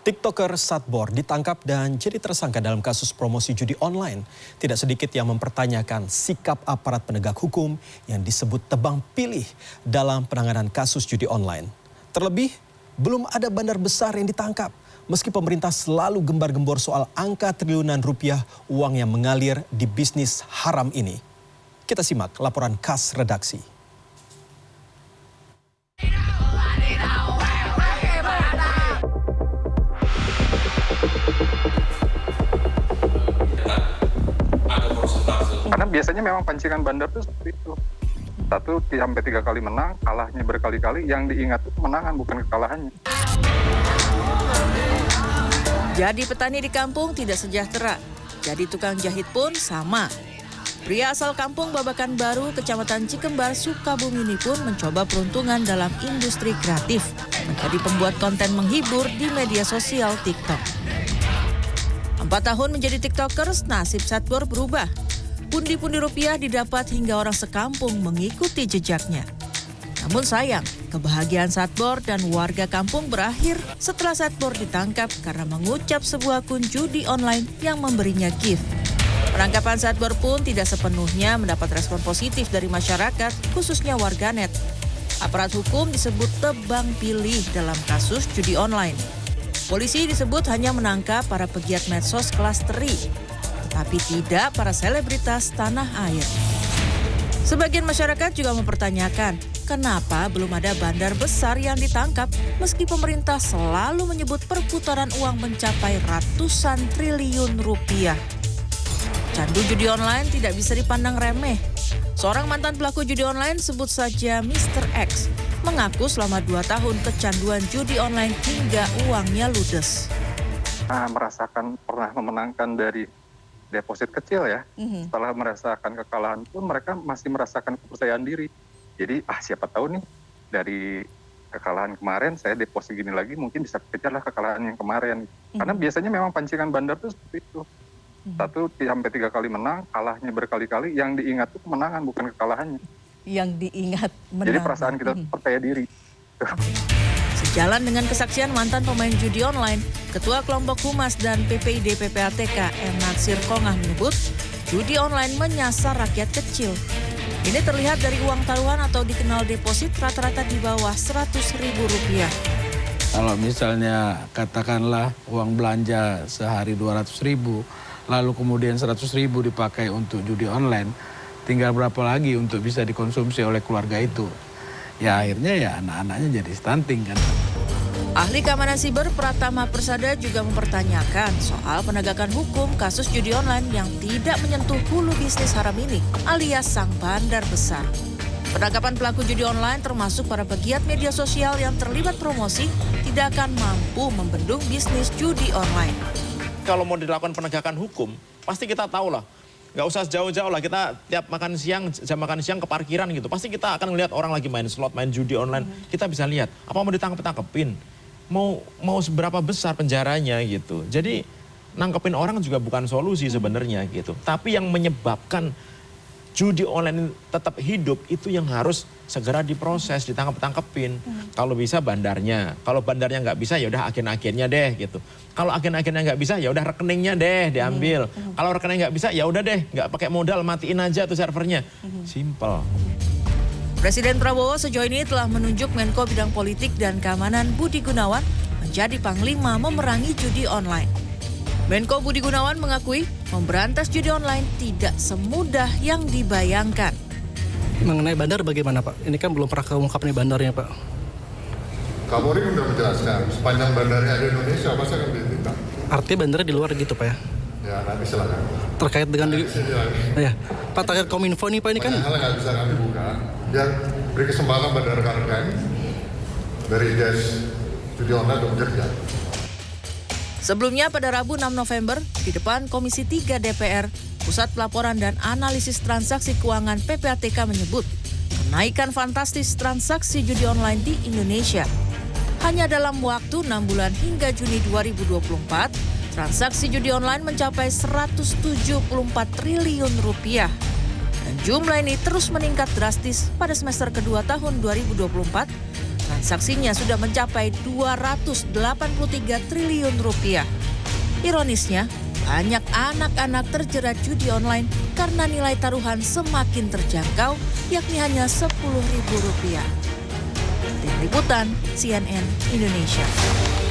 TikToker Satbor ditangkap dan jadi tersangka dalam kasus promosi judi online. Tidak sedikit yang mempertanyakan sikap aparat penegak hukum yang disebut tebang pilih dalam penanganan kasus judi online. Terlebih, belum ada bandar besar yang ditangkap. Meski pemerintah selalu gembar-gembor soal angka triliunan rupiah uang yang mengalir di bisnis haram ini. Kita simak laporan khas redaksi. Karena biasanya memang pancingan bandar itu seperti itu. 1-3 kali menang, kalahnya berkali-kali, yang diingat itu kemenangan bukan kekalahannya. Jadi petani di kampung tidak sejahtera, jadi tukang jahit pun sama. Pria asal kampung Babakan Baru, Kecamatan Cikembar, Sukabumi ini pun mencoba peruntungan dalam industri kreatif, menjadi pembuat konten menghibur di media sosial TikTok. 4 tahun menjadi TikTokers, nasib Satbor berubah. Pundi-pundi rupiah didapat hingga orang sekampung mengikuti jejaknya. Namun sayang, kebahagiaan Satbor dan warga kampung berakhir setelah Satbor ditangkap karena mengucap sebuah akun judi online yang memberinya gift. Penangkapan Satbor pun tidak sepenuhnya mendapat respon positif dari masyarakat, khususnya warganet. Aparat hukum disebut tebang pilih dalam kasus judi online. Polisi disebut hanya menangkap para pegiat medsos kelas teri, tapi tidak para selebritas tanah air. Sebagian masyarakat juga mempertanyakan kenapa belum ada bandar besar yang ditangkap meski pemerintah selalu menyebut perputaran uang mencapai ratusan triliun rupiah. Candu judi online tidak bisa dipandang remeh. Seorang mantan pelaku judi online, sebut saja Mr. X, mengaku selama 2 tahun kecanduan judi online hingga uangnya ludes. Merasakan pernah memenangkan dari deposit kecil ya. Setelah merasakan kekalahan pun mereka masih merasakan kepercayaan diri. Jadi siapa tahu nih dari kekalahan kemarin saya deposit gini lagi mungkin bisa kejarlah kekalahan yang kemarin. Karena biasanya memang pancingan bandar itu seperti itu. 1-3 kali menang, kalahnya berkali-kali, yang diingat itu kemenangan bukan kekalahannya. Yang diingat menang. Jadi perasaan kita percaya diri. Sejalan dengan kesaksian mantan pemain judi online, Ketua Kelompok Humas dan PPID PPATK M. Natsir Kongah menyebut judi online menyasar rakyat kecil. Ini terlihat dari uang taruhan atau dikenal deposit rata-rata di bawah Rp100.000. Kalau misalnya katakanlah uang belanja sehari 200.000, lalu kemudian 100.000 dipakai untuk judi online, tinggal berapa lagi untuk bisa dikonsumsi oleh keluarga itu? Ya akhirnya ya anak-anaknya jadi stunting kan. Ahli keamanan siber Pratama Persada juga mempertanyakan soal penegakan hukum kasus judi online yang tidak menyentuh hulu bisnis haram ini, alias sang bandar besar. Penangkapan pelaku judi online termasuk para pegiat media sosial yang terlibat promosi tidak akan mampu membendung bisnis judi online. Kalau mau dilakukan penegakan hukum, pasti kita tahu lah. Nggak usah jauh-jauh lah, kita tiap makan siang, jam makan siang ke parkiran gitu. Pasti kita akan melihat orang lagi main slot, main judi online. Kita bisa lihat, apa mau ditangkep-tangkepin? Mau seberapa besar penjaranya gitu. Jadi nangkepin orang juga bukan solusi sebenarnya gitu. Tapi yang menyebabkan judi online tetap hidup itu yang harus segera diproses, ditangkep-tangkepin. Kalau bisa bandarnya, kalau bandarnya nggak bisa ya udah agen-agennya deh gitu. Kalau agen-agennya nggak bisa ya udah rekeningnya deh diambil. Kalau rekening nggak bisa ya udah deh nggak pakai modal, matiin aja tuh servernya. Simple. Presiden Prabowo sejauh ini telah menunjuk Menko Bidang Politik dan Keamanan Budi Gunawan menjadi Panglima memerangi judi online. Menko Budi Gunawan mengakui memberantas judi online tidak semudah yang dibayangkan. Mengenai bandar bagaimana Pak? Ini kan belum pernah keungkap nih bandarnya Pak. Kapolri sudah menjelaskan, sepanjang bandarnya ada Indonesia, masa akan ditindak? Artinya bandarnya di luar gitu Pak ya? Ya nanti silakan. Terkait dengan... ya. Pak, terkait Kominfo nih Pak, ini kan... Banyak hal nggak bisa kami buka. Ya beri kesempatan pada rekan-rekan dari IDS Judi Online untuk bekerja. Sebelumnya pada Rabu 6 November, di depan Komisi 3 DPR, Pusat Pelaporan dan Analisis Transaksi Keuangan PPATK menyebut kenaikan fantastis transaksi judi online di Indonesia. Hanya dalam waktu 6 bulan hingga Juni 2024, transaksi judi online mencapai 174 triliun rupiah. Dan jumlah ini terus meningkat drastis pada semester kedua tahun 2024. Transaksinya sudah mencapai 283 triliun rupiah. Ironisnya, banyak anak-anak terjerat judi online karena nilai taruhan semakin terjangkau, yakni hanya Rp10.000. Tim Liputan CNN Indonesia.